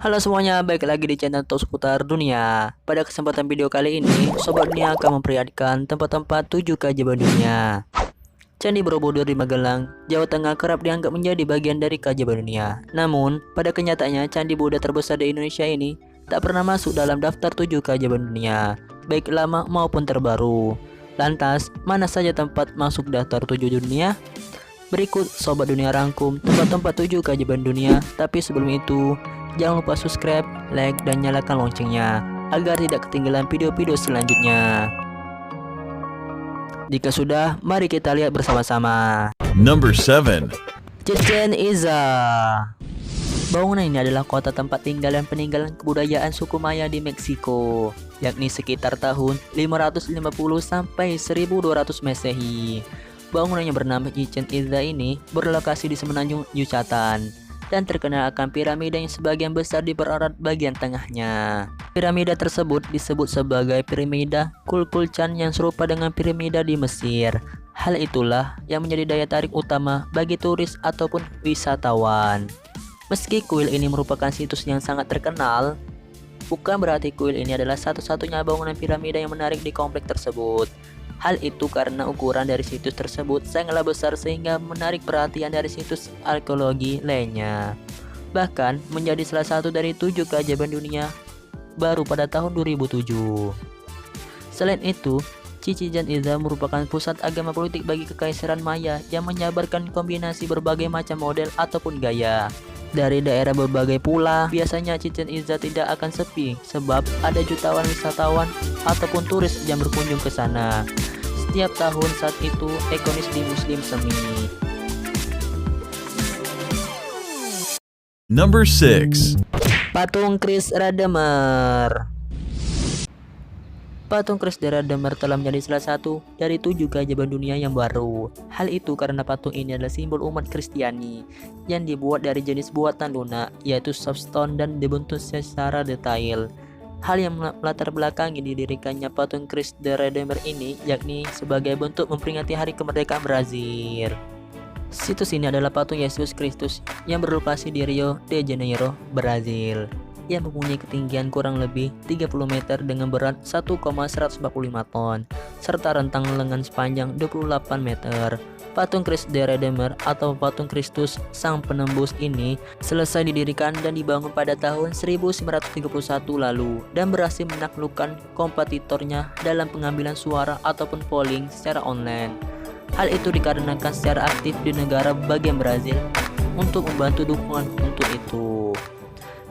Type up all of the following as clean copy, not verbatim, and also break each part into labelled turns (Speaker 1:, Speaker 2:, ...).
Speaker 1: Halo semuanya, balik lagi di channel Talk Seputar Dunia. Pada kesempatan video kali ini, Sobat Dunia akan memperlihatkan tempat-tempat 7 keajaiban dunia. Candi Borobudur di Magelang, Jawa Tengah kerap dianggap menjadi bagian dari keajaiban dunia. Namun, pada kenyataannya Candi Buddha terbesar di Indonesia ini tak pernah masuk dalam daftar 7 keajaiban dunia, baik lama maupun terbaru. Lantas, mana saja tempat masuk daftar 7 dunia? Berikut Sobat Dunia rangkum tempat-tempat 7 keajaiban dunia. Tapi sebelum itu, jangan lupa subscribe, like, dan nyalakan loncengnya agar tidak ketinggalan video-video selanjutnya. Jika sudah, mari kita lihat bersama-sama.
Speaker 2: Number 7.
Speaker 1: Chichen Itza. Bangunan ini adalah kota tempat tinggal dan peninggalan kebudayaan suku Maya di Meksiko, yakni sekitar tahun 550 sampai 1200 Masehi. Bangunan yang bernama Chichen Itza ini berlokasi di semenanjung Yucatan dan terkenal akan piramida yang sebagian besar dipererat bagian tengahnya. Piramida tersebut disebut sebagai piramida Kukulcan yang serupa dengan piramida di Mesir. Hal itulah yang menjadi daya tarik utama bagi turis ataupun wisatawan. Meski kuil ini merupakan situs yang sangat terkenal, bukan berarti kuil ini adalah satu-satunya bangunan piramida yang menarik di komplek tersebut. Hal itu karena ukuran dari situs tersebut sangatlah besar sehingga menarik perhatian dari situs arkeologi lainnya. Bahkan menjadi salah satu dari 7 keajaiban dunia baru pada tahun 2007. Selain itu, Chichen Itza merupakan pusat agama politik bagi Kekaisaran Maya yang menjabarkan kombinasi berbagai macam model ataupun gaya. Dari daerah berbagai pula, biasanya Chichen Itza tidak akan sepi sebab ada jutaan wisatawan ataupun turis yang berkunjung ke sana setiap tahun. Saat itu ikonis di Muslim Semi.
Speaker 2: Number 6.
Speaker 1: Patung Kris Rademer. Patung Kris Rademer telah menjadi salah satu dari 7 keajaiban dunia yang baru. Hal itu karena patung ini adalah simbol umat Kristiani yang dibuat dari jenis buatan lunak, yaitu softstone, dan dibentuk secara detail. Hal yang melatar belakangi didirikannya patung Kris Rademer ini yakni sebagai bentuk memperingati hari kemerdekaan Brazil. Situs ini adalah patung Yesus Kristus yang berlokasi di Rio de Janeiro, Brazil, yang mempunyai ketinggian kurang lebih 30 meter dengan berat 1,145 ton serta rentang lengan sepanjang 28 meter. Patung Kris Rademer atau patung Kristus Sang Penembus ini selesai didirikan dan dibangun pada tahun 1931 lalu dan berhasil menaklukkan kompetitornya dalam pengambilan suara ataupun polling secara online. Hal itu dikarenakan secara aktif di negara bagian Brazil untuk membantu dukungan untuk itu.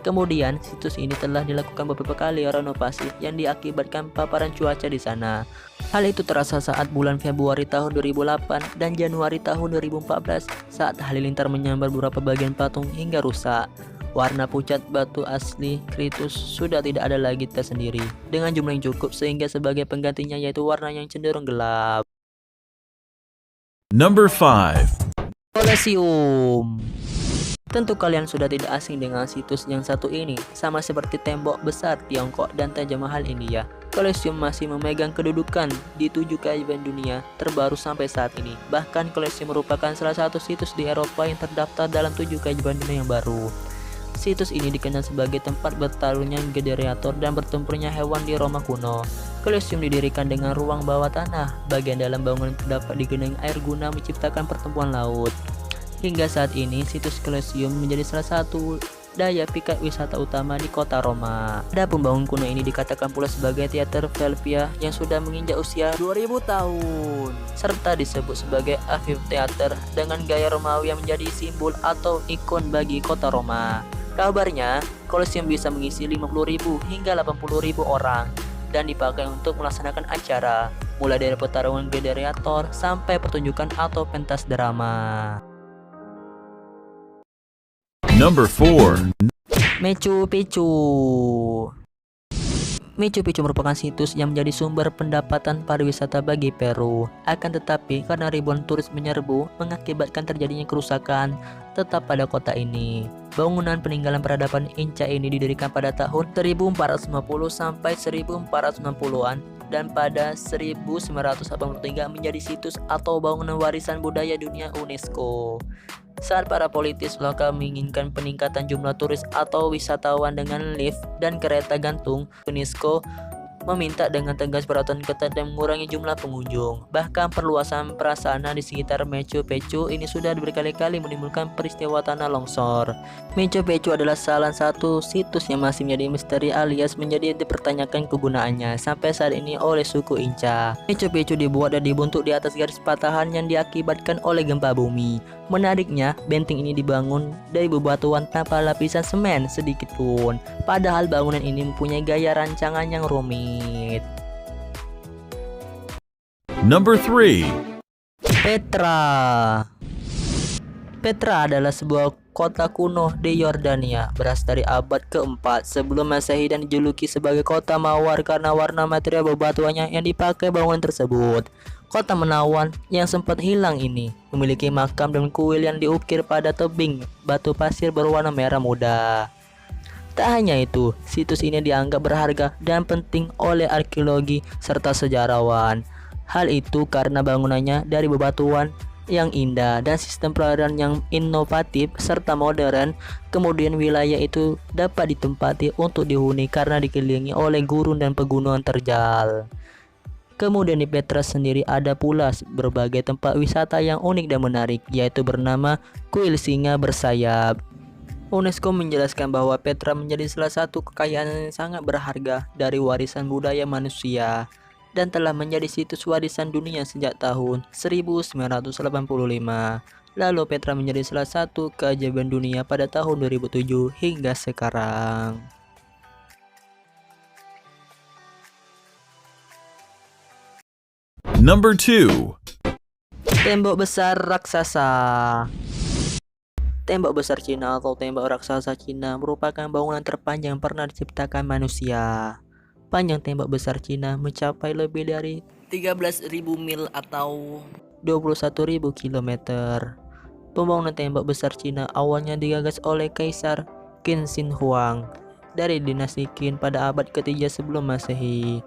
Speaker 1: Kemudian, situs ini telah dilakukan beberapa kali renovasi yang diakibatkan paparan cuaca di sana. Hal itu terasa saat bulan Februari tahun 2008 dan Januari tahun 2014 saat halilintar menyambar beberapa bagian patung hingga rusak. Warna pucat batu asli Kristus sudah tidak ada lagi tersendiri dengan jumlah yang cukup sehingga sebagai penggantinya yaitu warna yang cenderung gelap.
Speaker 2: Number 5.
Speaker 1: Colosseum. Tentu kalian sudah tidak asing dengan situs yang satu ini. Sama seperti tembok besar Tiongkok dan Taj Mahal India, Colosseum masih memegang kedudukan di 7 keajaiban dunia terbaru sampai saat ini. Bahkan Colosseum merupakan salah satu situs di Eropa yang terdaftar dalam 7 keajaiban dunia yang baru. Situs ini dikenal sebagai tempat bertarungnya gladiator dan bertempurnya hewan di Roma kuno. Colosseum didirikan dengan ruang bawah tanah. Bagian dalam bangunan terdapat digenangi air guna menciptakan pertemuan laut. Hingga saat ini, situs Colosseum menjadi salah satu daya pikat wisata utama di kota Roma. Adapun bangunan kuno ini dikatakan pula sebagai teater Velvia yang sudah menginjak usia 2000 tahun, serta disebut sebagai amphitheater dengan gaya Romawi yang menjadi simbol atau ikon bagi kota Roma. Kabarnya, Colosseum bisa mengisi 50.000 hingga 80.000 orang dan dipakai untuk melaksanakan acara, mulai dari pertarungan gladiator sampai pertunjukan atau pentas drama.
Speaker 2: Number 4.
Speaker 1: Machu Picchu. Machu Picchu merupakan situs yang menjadi sumber pendapatan pariwisata bagi Peru. Akan tetapi, karena ribuan turis menyerbu mengakibatkan terjadinya kerusakan, tetap pada kota ini. Bangunan peninggalan peradaban Inca ini didirikan pada tahun 1450 sampai 1460-an dan pada 1983 menjadi situs atau bangunan warisan budaya dunia UNESCO. Saat para politis lokal menginginkan peningkatan jumlah turis atau wisatawan dengan lift dan kereta gantung, UNESCO meminta dengan tegas peraturan ketat dan mengurangi jumlah pengunjung. Bahkan perluasan prasarana di sekitar Machu Picchu ini sudah berkali-kali menimbulkan peristiwa tanah longsor. Machu Picchu adalah salah satu situs yang masih menjadi misteri alias menjadi dipertanyakan kegunaannya sampai saat ini oleh suku Inca. Machu Picchu dibuat dan dibentuk di atas garis patahan yang diakibatkan oleh gempa bumi. Menariknya, benteng ini dibangun dari bebatuan tanpa lapisan semen sedikit pun. Padahal bangunan ini mempunyai gaya rancangan yang rumit.
Speaker 2: Number 3.
Speaker 1: Petra. Petra adalah sebuah kota kuno di Yordania, berasal dari abad keempat sebelum Masehi dan dijuluki sebagai kota mawar karena warna material bebatuannya yang dipakai bangunan tersebut. Kota menawan yang sempat hilang ini memiliki makam dan kuil yang diukir pada tebing batu pasir berwarna merah muda. Tak hanya itu, situs ini dianggap berharga dan penting oleh arkeologi serta sejarawan. Hal itu karena bangunannya dari bebatuan yang indah dan sistem perairan yang inovatif serta modern. Kemudian wilayah itu dapat ditempati untuk dihuni karena dikelilingi oleh gurun dan pegunungan terjal. Kemudian di Petra sendiri ada pula berbagai tempat wisata yang unik dan menarik, yaitu bernama Kuil Singa Bersayap. UNESCO menjelaskan bahwa Petra menjadi salah satu kekayaan yang sangat berharga dari warisan budaya manusia dan telah menjadi situs warisan dunia sejak tahun 1985. Lalu Petra menjadi salah satu keajaiban dunia pada tahun 2007 hingga sekarang.
Speaker 2: Number 2.
Speaker 1: Tembok besar raksasa. Tembok besar Cina atau tembok raksasa Cina merupakan bangunan terpanjang pernah diciptakan manusia. Panjang tembok besar Cina mencapai lebih dari 13.000 mil atau 21.000 kilometer. Pembangunan tembok besar Cina awalnya digagas oleh Kaisar Qin Shi Huang dari dinasti Qin pada abad ketiga sebelum Masehi.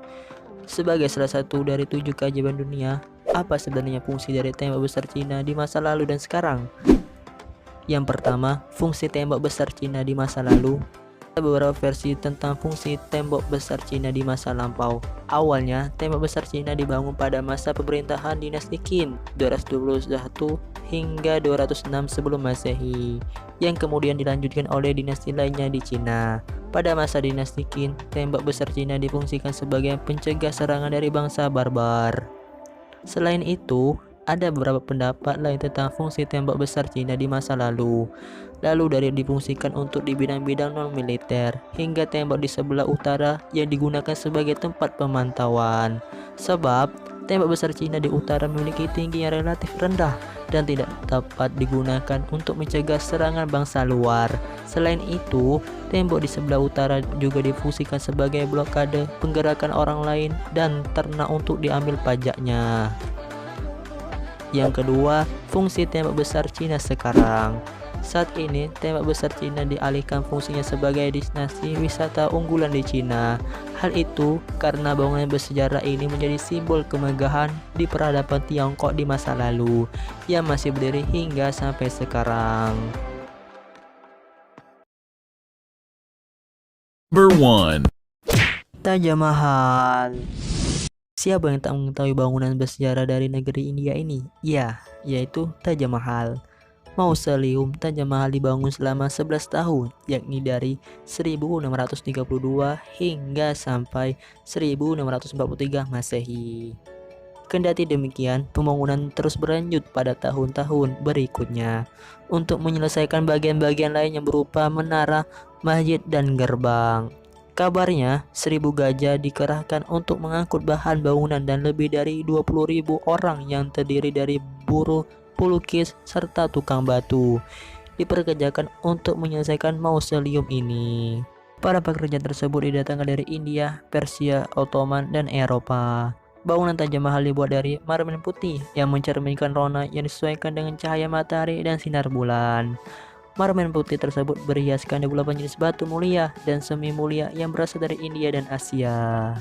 Speaker 1: Sebagai salah satu dari 7 keajaiban dunia, apa sebenarnya fungsi dari tembok besar Cina di masa lalu dan sekarang? Yang pertama, fungsi tembok besar Cina di masa lalu. Ada beberapa versi tentang fungsi tembok besar Cina di masa lampau. Awalnya, tembok besar Cina dibangun pada masa pemerintahan dinasti Qin 221 hingga 206 sebelum Masehi, yang kemudian dilanjutkan oleh dinasti lainnya di Cina. Pada masa dinasti Qin, tembok besar Cina difungsikan sebagai pencegah serangan dari bangsa barbar. Selain itu, ada beberapa pendapat lain tentang fungsi tembok besar Cina di masa lalu. Lalu dari difungsikan untuk di bidang-bidang non-militer, hingga tembok di sebelah utara yang digunakan sebagai tempat pemantauan. Sebab, tembok besar Cina di utara memiliki tinggi yang relatif rendah dan tidak dapat digunakan untuk mencegah serangan bangsa luar. Selain itu, tembok di sebelah utara juga difungsikan sebagai blokade penggerakan orang lain dan ternak untuk diambil pajaknya. Yang kedua, fungsi tembok besar Cina sekarang. Saat ini, tembok besar Cina dialihkan fungsinya sebagai destinasi wisata unggulan di Cina. Hal itu karena bangunan bersejarah ini menjadi simbol kemegahan di peradaban Tiongkok di masa lalu, yang masih berdiri hingga sampai sekarang.
Speaker 2: Number 1.
Speaker 1: Taj Mahal. Siapa yang tak mengetahui bangunan bersejarah dari negeri India ini? Ya, yaitu Taj Mahal. Mausoleum Taj Mahal dibangun selama 11 tahun, yakni dari 1632 hingga sampai 1643 Masehi. Kendati demikian, pembangunan terus berlanjut pada tahun-tahun berikutnya untuk menyelesaikan bagian-bagian lain yang berupa menara, masjid, dan gerbang. Kabarnya, 1000 gajah dikerahkan untuk mengangkut bahan bangunan dan lebih dari 20.000 orang yang terdiri dari buruh, pelukis, serta tukang batu diperkerjakan untuk menyelesaikan mausoleum ini. Para pekerja tersebut didatangkan dari India, Persia, Ottoman, dan Eropa. Bangunan Taj Mahal dibuat dari marmer putih yang mencerminkan rona yang disesuaikan dengan cahaya matahari dan sinar bulan. Marmer putih tersebut berhiaskan 28 jenis batu mulia dan semi mulia yang berasal dari India dan Asia.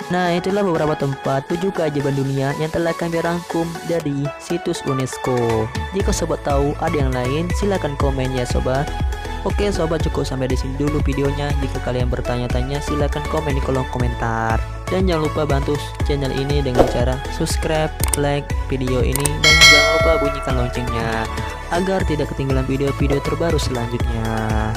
Speaker 1: Nah, itulah beberapa tempat 7 keajaiban dunia yang telah kami rangkum dari situs UNESCO. Jika sobat tahu ada yang lain, silahkan komen ya sobat. Oke sobat, cukup sampai di sini dulu videonya. Jika kalian bertanya-tanya, silahkan komen di kolom komentar. Dan jangan lupa bantu channel ini dengan cara subscribe, like video ini, dan jangan lupa bunyikan loncengnya agar tidak ketinggalan video-video terbaru selanjutnya.